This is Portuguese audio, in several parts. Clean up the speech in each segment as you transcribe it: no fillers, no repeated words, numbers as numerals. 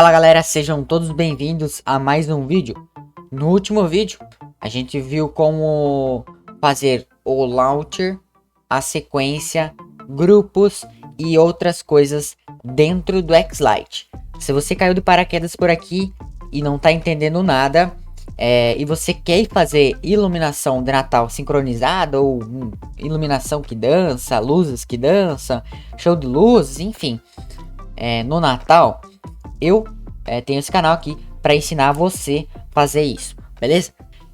Fala galera, sejam todos bem-vindos a mais um vídeo. No último vídeo, a gente viu como fazer o launcher, a sequência, grupos e outras coisas dentro do Xlite. Se você caiu de paraquedas por aqui e não tá entendendo nada, e você quer fazer iluminação de Natal sincronizada ou iluminação que dança, luzes que dançam, show de luzes, enfim, no Natal, eu tenho esse canal aqui para ensinar você a fazer isso, beleza?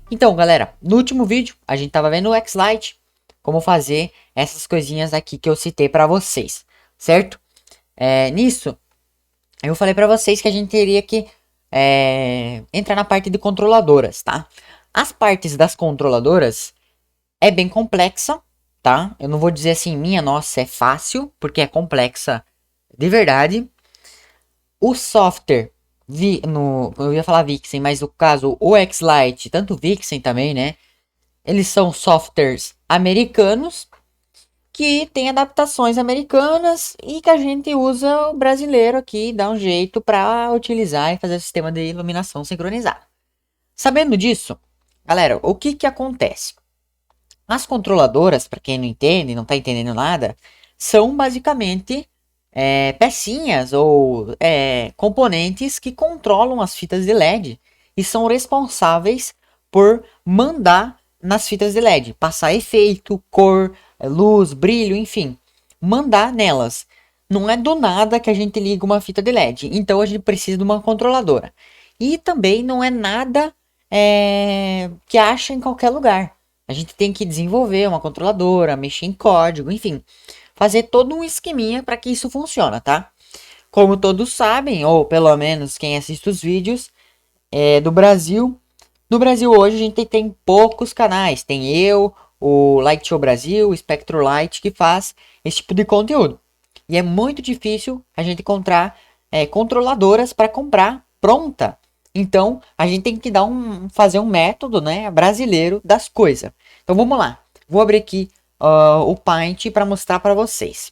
Então, galera, no último vídeo a gente tava vendo o Xlite, como fazer essas coisinhas aqui que eu citei para vocês, certo? Nisso, eu falei para vocês que a gente teria que entrar na parte de controladoras, tá? As partes das controladoras é bem complexa, tá? Eu não vou dizer assim, minha nossa, é fácil, porque é complexa de verdade. O software, eu ia falar Vixen, mas no caso o Xlite, tanto o Vixen também, né? Eles são softwares americanos que tem adaptações americanas e que a gente usa o brasileiro aqui, dá um jeito para utilizar e fazer o sistema de iluminação sincronizado. Sabendo disso, galera, o que acontece? As controladoras, para quem não entende, não está entendendo nada, são basicamente pecinhas ou componentes que controlam as fitas de LED e são responsáveis por mandar nas fitas de LED, passar efeito, cor, luz, brilho, enfim, mandar nelas. Não é do nada que a gente liga uma fita de LED, então a gente precisa de uma controladora. E também não é nada que acha em qualquer lugar. A gente tem que desenvolver uma controladora, mexer em código, enfim, fazer todo um esqueminha para que isso funcione, tá? Como todos sabem, ou pelo menos quem assiste os vídeos do Brasil, no Brasil hoje a gente tem poucos canais. Tem eu, o Light Show Brasil, o Spectro Light, que faz esse tipo de conteúdo. E é muito difícil a gente encontrar controladoras para comprar pronta. Então a gente tem que fazer um método, né, brasileiro das coisas. Então vamos lá. Vou abrir aqui o Paint para mostrar para vocês.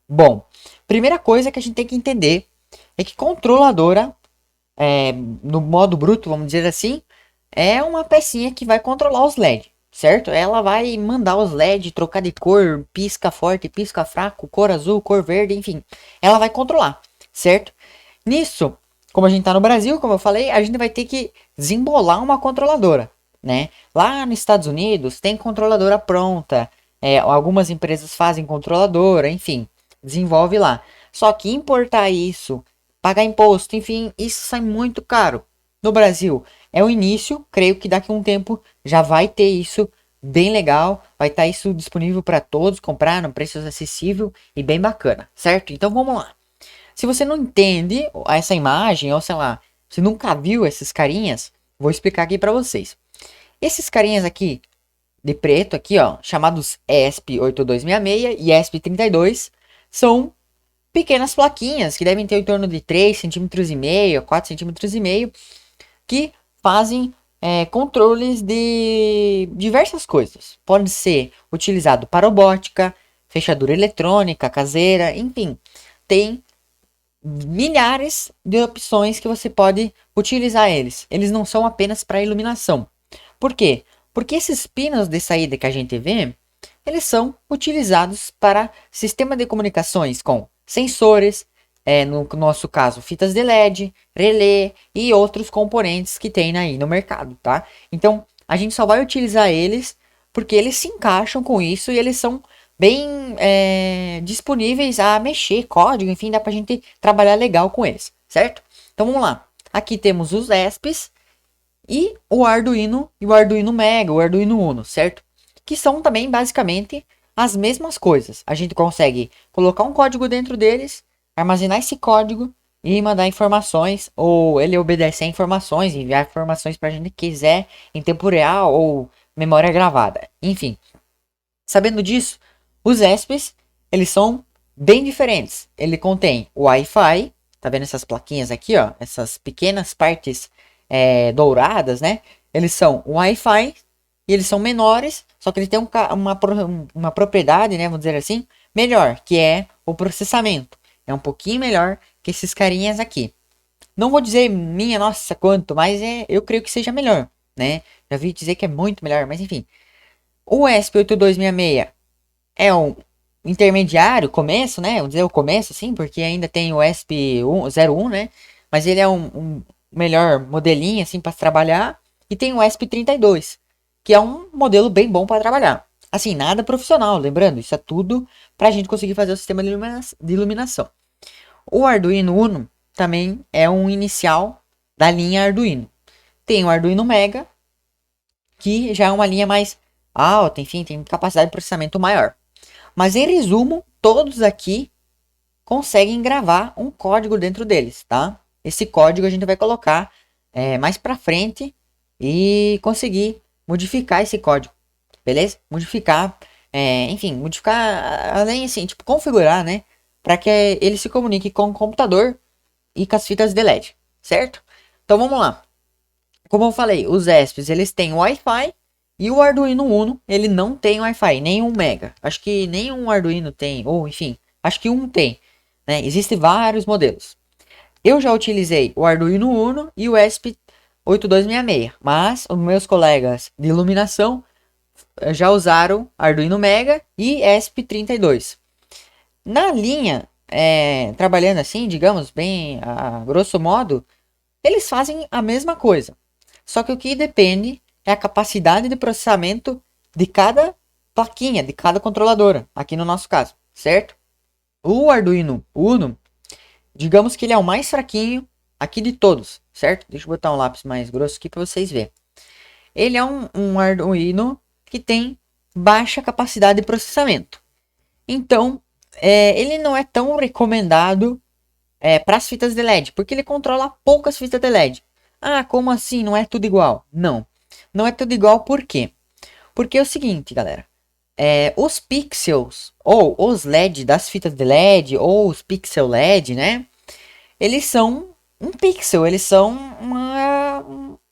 Bom, primeira coisa que a gente tem que entender é que controladora, no modo bruto, vamos dizer assim, é uma pecinha que vai controlar os LED, certo? Ela vai mandar os LED trocar de cor, pisca forte, pisca fraco, cor azul, cor verde, enfim. Ela vai controlar, certo? Nisso, como a gente tá no Brasil, como eu falei, a gente vai ter que desembolar uma controladora, né? Lá nos Estados Unidos tem controladora pronta, algumas empresas fazem controladora, enfim, desenvolve lá. Só que importar isso, pagar imposto, enfim, isso sai muito caro. No Brasil é o início, creio que daqui a um tempo já vai ter isso bem legal, vai estar isso disponível para todos comprar num preço acessível e bem bacana, certo? Então vamos lá. Se você não entende essa imagem, ou sei lá, você nunca viu esses carinhas, vou explicar aqui para vocês. Esses carinhas aqui, de preto aqui, ó, chamados ESP8266 e ESP32, são pequenas plaquinhas que devem ter em torno de 3,5 cm, 4,5 cm, que fazem controles de diversas coisas. Pode ser utilizado para robótica, fechadura eletrônica, caseira, enfim, tem milhares de opções que você pode utilizar eles. Eles não são apenas para iluminação. Por quê? Porque esses pinos de saída que a gente vê, eles são utilizados para sistema de comunicações com sensores, no nosso caso, fitas de LED, relé e outros componentes que tem aí no mercado, tá? Então, a gente só vai utilizar eles porque eles se encaixam com isso e eles são bem disponíveis a mexer, código, enfim, dá pra gente trabalhar legal com eles, certo? Então vamos lá. Aqui temos os ESPs e o Arduino Mega, o Arduino Uno, certo? Que são também basicamente as mesmas coisas. A gente consegue colocar um código dentro deles, armazenar esse código e mandar informações, ou ele obedecer a informações, enviar informações para a gente quiser em tempo real ou memória gravada. Enfim, sabendo disso, os ESPs, eles são bem diferentes. Ele contém o Wi-Fi, tá vendo essas plaquinhas aqui, ó? Essas pequenas partes douradas, né? Eles são Wi-Fi e eles são menores, só que ele tem uma propriedade, né? Vamos dizer assim, melhor, que é o processamento. É um pouquinho melhor que esses carinhas aqui. Não vou dizer minha nossa quanto, mas eu creio que seja melhor, né? Já vi dizer que é muito melhor, mas enfim. O ESP8266 é um intermediário, começo, né? Vamos dizer o começo, assim, porque ainda tem o ESP01, né? Mas ele é um melhor modelinho, assim, para trabalhar. E tem o ESP32, que é um modelo bem bom para trabalhar. Assim, nada profissional, lembrando, isso é tudo para a gente conseguir fazer o sistema de iluminação. O Arduino Uno também é um inicial da linha Arduino. Tem o Arduino Mega, que já é uma linha mais alta, enfim, tem capacidade de processamento maior. Mas em resumo, todos aqui conseguem gravar um código dentro deles, tá? Esse código a gente vai colocar mais para frente e conseguir modificar esse código, beleza? Modificar, enfim, modificar além assim, tipo configurar, né? Para que ele se comunique com o computador e com as fitas de LED, certo? Então vamos lá. Como eu falei, os ESPs eles têm Wi-Fi e o Arduino Uno ele não tem Wi-Fi, nem um Mega. Acho que nenhum Arduino tem, ou enfim, acho que um tem. Né? Existem vários modelos. Eu já utilizei o Arduino Uno e o ESP8266, mas os meus colegas de iluminação já usaram Arduino Mega e ESP32. Na linha, trabalhando assim, digamos, bem a grosso modo, eles fazem a mesma coisa. Só que o que depende é a capacidade de processamento de cada plaquinha, de cada controladora, aqui no nosso caso, certo? O Arduino Uno, digamos que ele é o mais fraquinho aqui de todos, certo? Deixa eu botar um lápis mais grosso aqui para vocês verem. Ele é um Arduino que tem baixa capacidade de processamento. Então, ele não é tão recomendado para as fitas de LED, porque ele controla poucas fitas de LED. Ah, como assim? Não é tudo igual? Não. Não é tudo igual por quê? Porque é o seguinte, galera. Os pixels, ou os LED das fitas de LED, ou os pixel LED, né? Eles são um pixel, eles são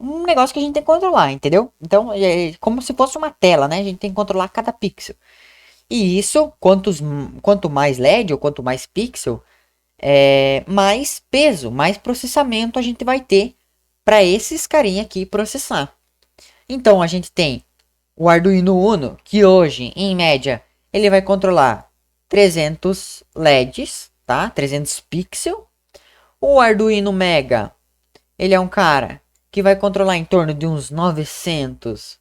um negócio que a gente tem que controlar, entendeu? Então, é como se fosse uma tela, né? A gente tem que controlar cada pixel. E isso, quanto mais LED ou quanto mais pixel, mais peso, mais processamento a gente vai ter para esses carinha aqui processar. Então a gente tem o Arduino Uno, que hoje, em média, ele vai controlar 300 LEDs, tá? 300 pixels. O Arduino Mega, ele é um cara que vai controlar em torno de uns 900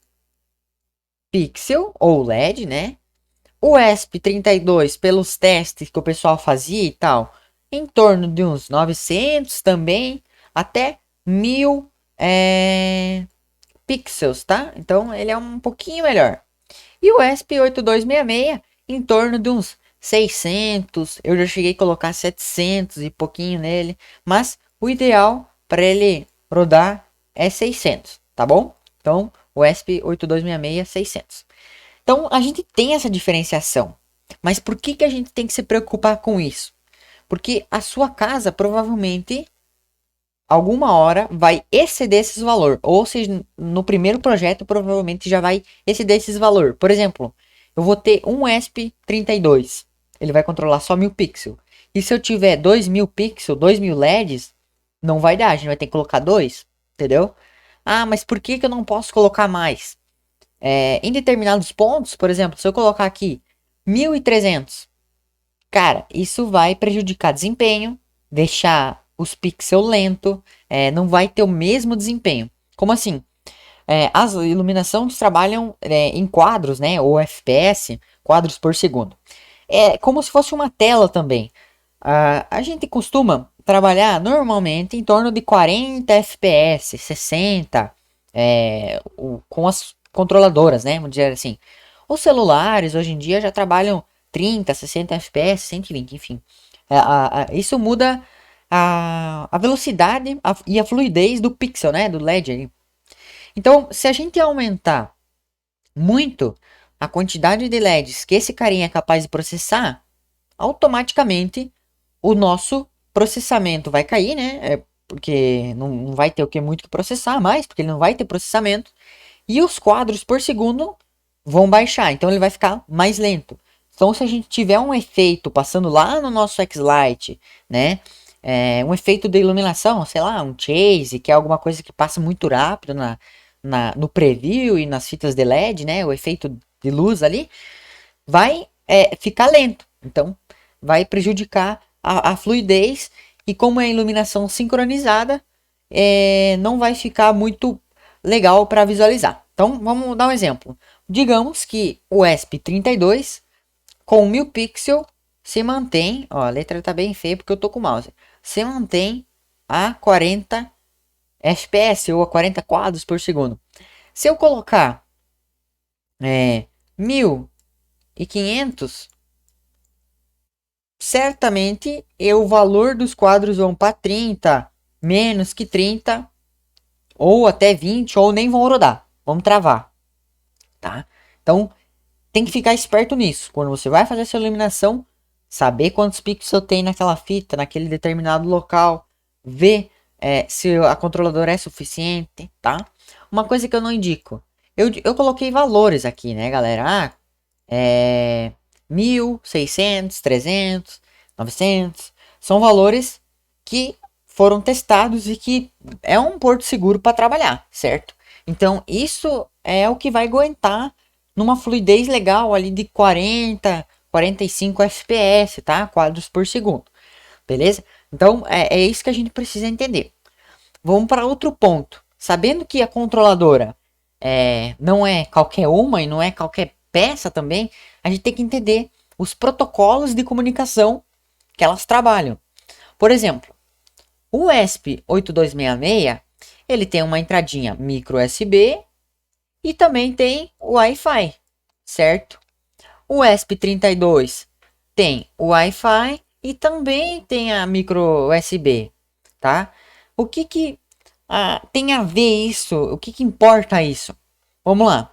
pixels, ou LED, né? O ESP32, pelos testes que o pessoal fazia e tal, em torno de uns 900 também, até 1000 pixels, tá? Então ele é um pouquinho melhor. E o ESP8266 em torno de uns 600, eu já cheguei a colocar 700 e pouquinho nele, mas o ideal para ele rodar é 600, tá bom? Então o ESP8266 600. Então a gente tem essa diferenciação. Mas por que a gente tem que se preocupar com isso? Porque a sua casa provavelmente alguma hora vai exceder esses valor. Ou seja, no primeiro projeto provavelmente já vai exceder esses valor. Por exemplo, eu vou ter um ESP32. Ele vai controlar só 1000 pixels. E se eu tiver 2000 pixels, 2000 LEDs, não vai dar. A gente vai ter que colocar dois, entendeu? Ah, mas por que eu não posso colocar mais? Em determinados pontos, por exemplo, se eu colocar aqui 1300, cara, isso vai prejudicar desempenho, deixar os pixels lento, não vai ter o mesmo desempenho. Como assim? As iluminações trabalham em quadros, né, ou FPS, quadros por segundo. É como se fosse uma tela também. A gente costuma trabalhar normalmente em torno de 40 FPS, 60, com as controladoras, né? Vamos dizer assim. Os celulares hoje em dia já trabalham 30, 60 FPS, 120, enfim. Isso muda a velocidade e a fluidez do pixel, né? Do LED aí. Então, se a gente aumentar muito a quantidade de LEDs que esse carinha é capaz de processar, automaticamente o nosso processamento vai cair, né? Porque não vai ter o que muito que processar mais, porque ele não vai ter processamento. E os quadros por segundo vão baixar, então ele vai ficar mais lento. Então, se a gente tiver um efeito passando lá no nosso X-Lite, né? um efeito de iluminação, sei lá, um chase, que é alguma coisa que passa muito rápido no preview e nas fitas de LED, né? O efeito de luz ali vai ficar lento. Então, vai prejudicar a fluidez. E como é iluminação sincronizada, não vai ficar muito legal para visualizar. Então, vamos dar um exemplo. Digamos que o ESP32 com 1000 pixels se mantém. Ó, a letra tá bem feia porque eu tô com o mouse. Se mantém a 40 FPS ou a 40 quadros por segundo. Se eu colocar 1500, certamente o valor dos quadros vão para 30, menos que 30, ou até 20, ou nem vão rodar, vão travar, tá? Então, tem que ficar esperto nisso. Quando você vai fazer essa iluminação, saber quantos pixels tem naquela fita, naquele determinado local, ver se a controladora é suficiente, tá? Uma coisa que eu não indico, eu coloquei valores aqui, né, galera? 1000, 600, 300, 900. São valores que foram testados e que é um porto seguro para trabalhar, certo? Então, isso é o que vai aguentar numa fluidez legal ali de 40, 45 FPS, tá? Quadros por segundo, beleza? Então, é isso que a gente precisa entender. Vamos para outro ponto. Sabendo que a controladora não é qualquer uma e não é qualquer peça também, a gente tem que entender os protocolos de comunicação que elas trabalham. Por exemplo, o ESP8266, ele tem uma entradinha micro USB e também tem o Wi-Fi, certo? O ESP32 tem o Wi-Fi e também tem a micro USB, tá? O que tem a ver isso? O que importa isso? Vamos lá.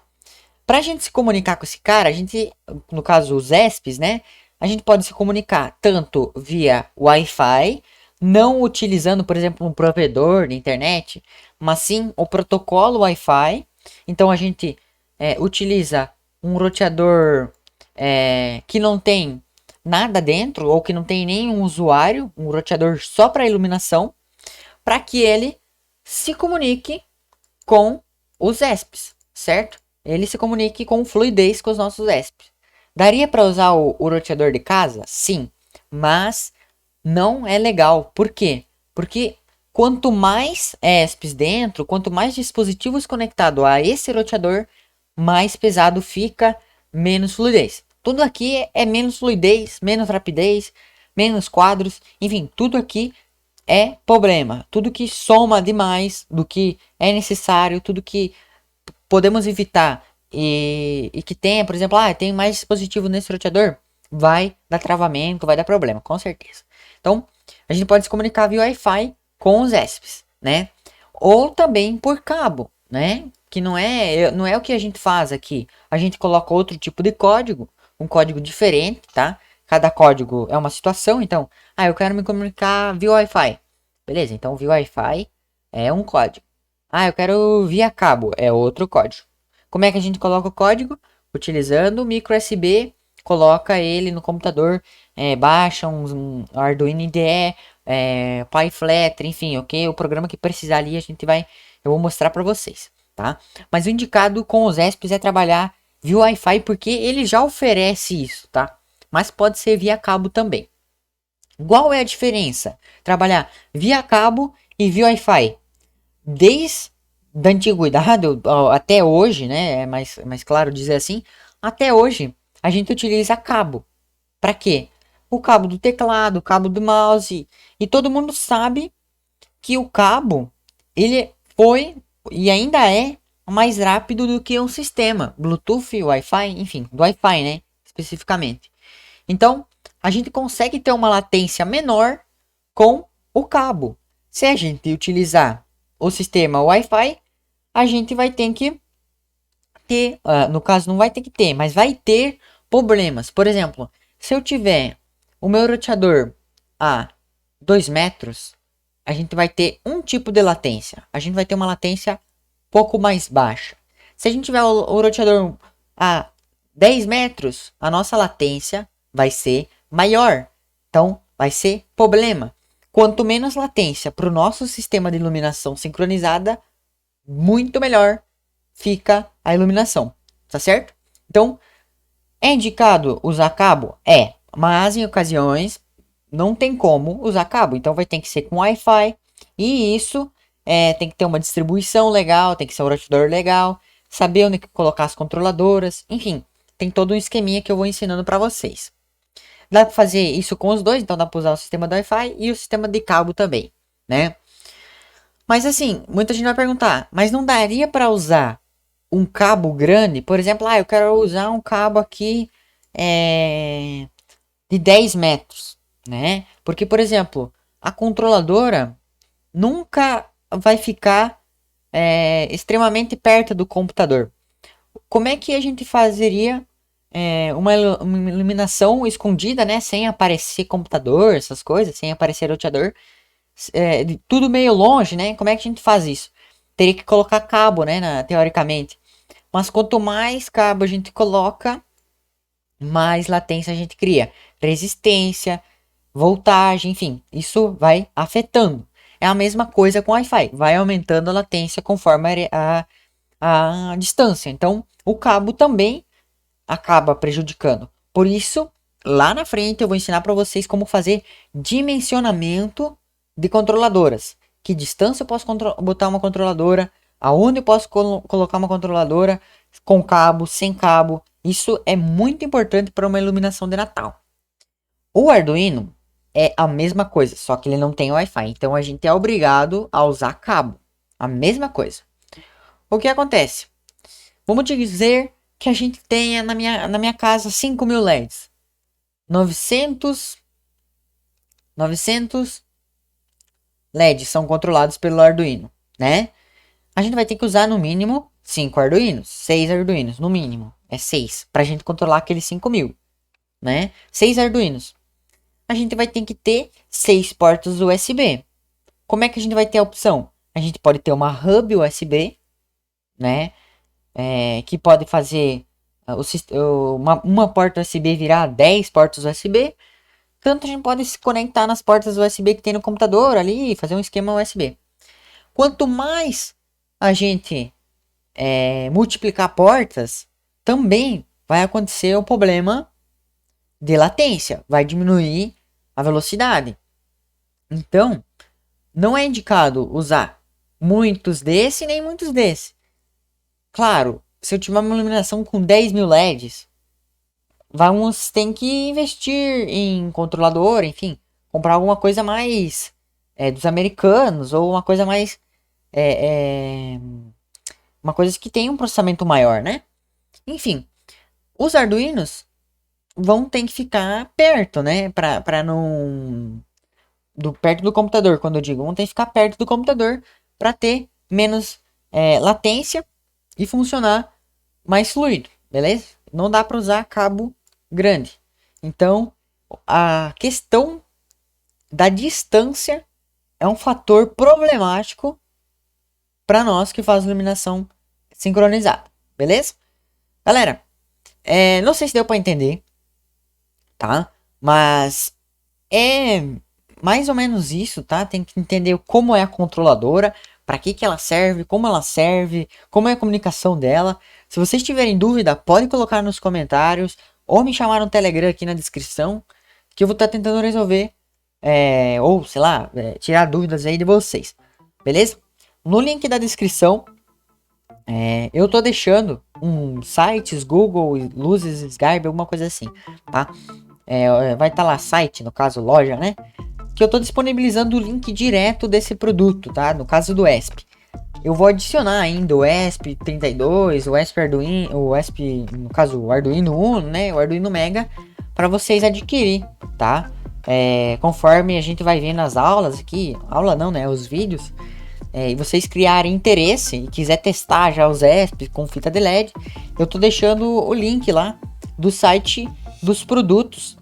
Para a gente se comunicar com esse cara, a gente, no caso os ESPs, né? A gente pode se comunicar tanto via Wi-Fi, não utilizando, por exemplo, um provedor de internet, mas sim o protocolo Wi-Fi. Então a gente utiliza um roteador que não tem nada dentro ou que não tem nenhum usuário, um roteador só para iluminação, para que ele se comunique com os ESPs, certo? Ele se comunique com fluidez com os nossos ESPs. Daria para usar o roteador de casa? Sim, mas não é legal. Por quê? Porque quanto mais ESPs dentro, quanto mais dispositivos conectados a esse roteador, mais pesado fica, menos fluidez. Tudo aqui é menos fluidez, menos rapidez, menos quadros, enfim, tudo aqui é problema. Tudo que soma demais do que é necessário, tudo que podemos evitar e que tenha, por exemplo, tem mais dispositivo nesse roteador, vai dar travamento, vai dar problema, com certeza. Então, a gente pode se comunicar via Wi-Fi com os ESPs, né? Ou também por cabo, né? Que não é o que a gente faz aqui. A gente coloca outro tipo de código, um código diferente, tá? Cada código é uma situação, então, eu quero me comunicar via Wi-Fi. Beleza, então via Wi-Fi é um código. Eu quero via cabo, é outro código. Como é que a gente coloca o código? Utilizando o micro USB, coloca ele no computador, baixa um Arduino IDE, PyFlatter, enfim, ok? O programa que precisar ali eu vou mostrar para vocês, tá? Mas o indicado com os ESPs é trabalhar via Wi-Fi porque ele já oferece isso, tá? Mas pode ser via cabo também. Qual é a diferença? Trabalhar via cabo e via Wi-Fi. Desde a antiguidade até hoje, né? É mais claro dizer assim. Até hoje, a gente utiliza cabo. Para quê? O cabo do teclado, o cabo do mouse. E todo mundo sabe que o cabo, ele foi e ainda é mais rápido do que um sistema. Bluetooth, Wi-Fi, enfim, do Wi-Fi, né? Especificamente. Então, a gente consegue ter uma latência menor com o cabo. Se a gente utilizar o sistema Wi-Fi, a gente vai ter que ter, no caso não vai ter que ter, mas vai ter problemas. Por exemplo, se eu tiver o meu roteador a 2 metros, a gente vai ter um tipo de latência. A gente vai ter uma latência pouco mais baixa. Se a gente tiver o roteador a 10 metros, a nossa latência vai ser maior. Então, vai ser problema. quanto menos latência para o nosso sistema de iluminação sincronizada, muito melhor fica a iluminação, tá certo? Então, é indicado usar cabo? É, mas em ocasiões não tem como usar cabo, então vai ter que ser com Wi-Fi, e isso tem que ter uma distribuição legal, tem que ser um roteador legal, saber onde colocar as controladoras, enfim, tem todo um esqueminha que eu vou ensinando para vocês. Dá para fazer isso com os dois, então dá para usar o sistema do Wi-Fi e o sistema de cabo também, né? Mas assim, muita gente vai perguntar, mas não daria para usar um cabo grande? Por exemplo, eu quero usar um cabo aqui de 10 metros, né? Porque, por exemplo, a controladora nunca vai ficar extremamente perto do computador. Como é que a gente fazeria uma iluminação escondida, né? Sem aparecer computador, essas coisas, sem aparecer roteador, tudo meio longe, né? Como é que a gente faz isso? Teria que colocar cabo, né? Teoricamente. Mas quanto mais cabo a gente coloca, mais latência a gente cria. Resistência, voltagem, enfim, isso vai afetando. É a mesma coisa com Wi-Fi, vai aumentando a latência conforme a distância. Então, o cabo também acaba prejudicando. Por isso, lá na frente eu vou ensinar para vocês como fazer dimensionamento de controladoras. Que distância eu posso botar uma controladora, aonde eu posso colocar uma controladora, com cabo, sem cabo. Isso é muito importante para uma iluminação de Natal. O Arduino é a mesma coisa, só que ele não tem Wi-Fi. Então a gente é obrigado a usar cabo. A mesma coisa. O que acontece? Vamos dizer que a gente tenha na minha casa 5.000 LEDs. 900 LEDs são controlados pelo Arduino, né? A gente vai ter que usar no mínimo 5 Arduinos, 6 Arduinos, no mínimo. É 6, para a gente controlar aqueles 5.000, né? 6 Arduinos. A gente vai ter que ter 6 portas USB. Como é que a gente vai ter a opção? A gente pode ter uma hub USB, né? Que pode fazer uma porta USB virar 10 portas USB. Tanto a gente pode se conectar nas portas USB que tem no computador ali e fazer um esquema USB. Quanto mais a gente multiplicar portas, também vai acontecer o problema de latência. Vai diminuir a velocidade. Então, não é indicado usar muitos desse nem muitos desse. Claro, se eu tiver uma iluminação com 10.000 LEDs, vamos ter que investir em controlador, enfim, comprar alguma coisa mais dos americanos ou uma coisa mais uma coisa que tem um processamento maior, né? Enfim, os Arduinos vão ter que ficar perto, né? Para não perto do computador, quando eu digo, vão ter que ficar perto do computador para ter menos latência e funcionar mais fluido, beleza? Não dá para usar cabo grande. Então, a questão da distância é um fator problemático para nós que faz iluminação sincronizada, beleza? Galera, não sei se deu para entender, tá? Mas é mais ou menos isso, tá? Tem que entender como é a controladora, para que ela serve, como é a comunicação dela. Se vocês tiverem dúvida, pode colocar nos comentários ou me chamar no Telegram aqui na descrição, que eu vou estar tentando resolver, ou sei lá, tirar dúvidas aí de vocês, beleza? No link da descrição, eu tô deixando sites, Google, Luzes, Skype, alguma coisa assim, tá? Vai estar lá site, no caso loja, né? Que eu tô disponibilizando o link direto desse produto, tá? No caso do ESP. Eu vou adicionar ainda o ESP32, o ESP Arduino, no caso o Arduino Uno, né? O Arduino Mega, para vocês adquirir, tá? Conforme a gente vai vendo as aulas aqui, aula não, né? Os vídeos, e vocês criarem interesse e quiser testar já os ESP com fita de LED, eu tô deixando o link lá do site dos produtos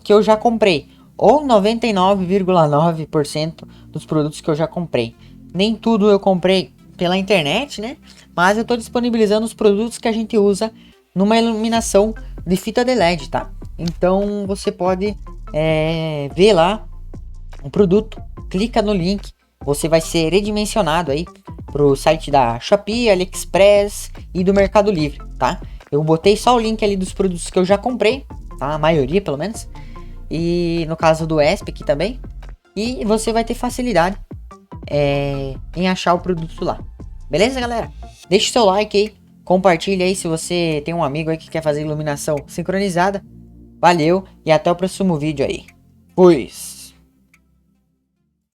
que eu já comprei, ou 99,9% dos produtos que eu já comprei. Nem tudo eu comprei pela internet, né? Mas eu tô disponibilizando os produtos que a gente usa numa iluminação de fita de LED, tá? Então você pode ver lá um produto, clica no link, você vai ser redimensionado aí pro site da Shopee, AliExpress e do Mercado Livre, tá? Eu botei só o link ali dos produtos que eu já comprei, tá? A maioria, pelo menos. E no caso do ESP aqui também. E você vai ter facilidade em achar o produto lá. Beleza, galera? Deixe seu like aí. Compartilhe aí se você tem um amigo aí que quer fazer iluminação sincronizada. Valeu e até o próximo vídeo aí. Fui!